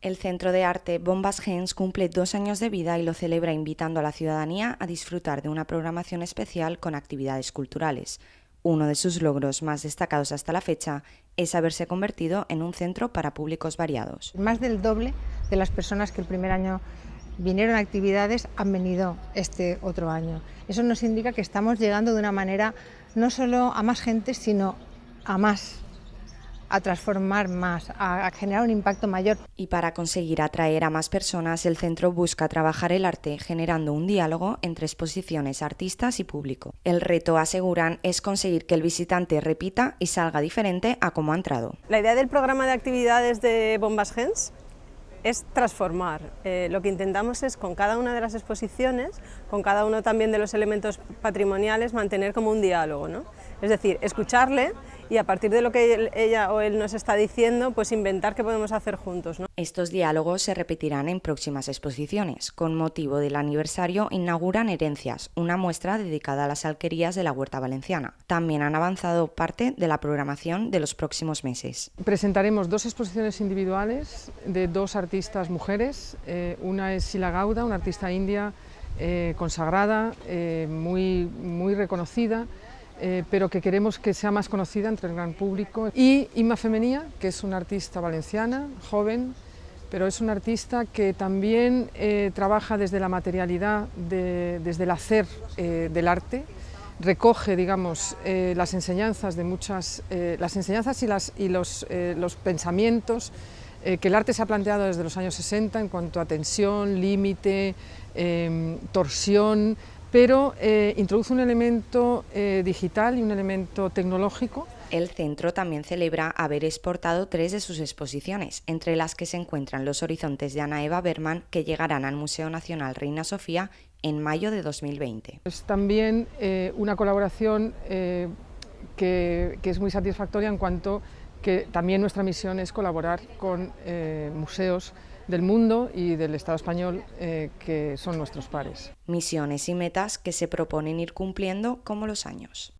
El Centro de Arte Bombas Gens cumple 2 años de vida y lo celebra invitando a la ciudadanía a disfrutar de una programación especial con actividades culturales. Uno de sus logros más destacados hasta la fecha es haberse convertido en un centro para públicos variados. Más del doble de las personas que el primer año vinieron a actividades han venido este otro año. Eso nos indica que estamos llegando de una manera no solo a más gente, sino a más, a transformar más, a generar un impacto mayor. Y para conseguir atraer a más personas, el centro busca trabajar el arte generando un diálogo entre exposiciones, artistas y público. El reto, aseguran, es conseguir que el visitante repita y salga diferente a como ha entrado. La idea del programa de actividades de Bombas Gens es transformar. Lo que intentamos es, con cada una de las exposiciones, con cada uno también de los elementos patrimoniales, mantener como un diálogo, ¿no? Es decir, escucharle y a partir de lo que ella o él nos está diciendo, pues inventar qué podemos hacer juntos, ¿no? Estos diálogos se repetirán en próximas exposiciones. Con motivo del aniversario inauguran Herencias, una muestra dedicada a las alquerías de la Huerta Valenciana. También han avanzado parte de la programación de los próximos meses. Presentaremos 2 exposiciones individuales de 2 artistas mujeres. Una es Sila Gauda, una artista india consagrada, muy reconocida, pero que queremos que sea más conocida entre el gran público. Y Inma Femenía, que es una artista valenciana, joven, pero es una artista que también trabaja desde la materialidad, desde el hacer del arte. Recoge, digamos, las enseñanzas de muchas, las enseñanzas y los pensamientos que el arte se ha planteado desde los años 60 en cuanto a tensión, límite, torsión, pero introduce un elemento digital y un elemento tecnológico. El centro también celebra haber exportado 3 de sus exposiciones, entre las que se encuentran Los horizontes de Ana Eva Berman, que llegarán al Museo Nacional Reina Sofía en mayo de 2020. Es también una colaboración que es muy satisfactoria en cuanto que también nuestra misión es colaborar con museos del mundo y del Estado español que son nuestros pares. Misiones y metas que se proponen ir cumpliendo como los años.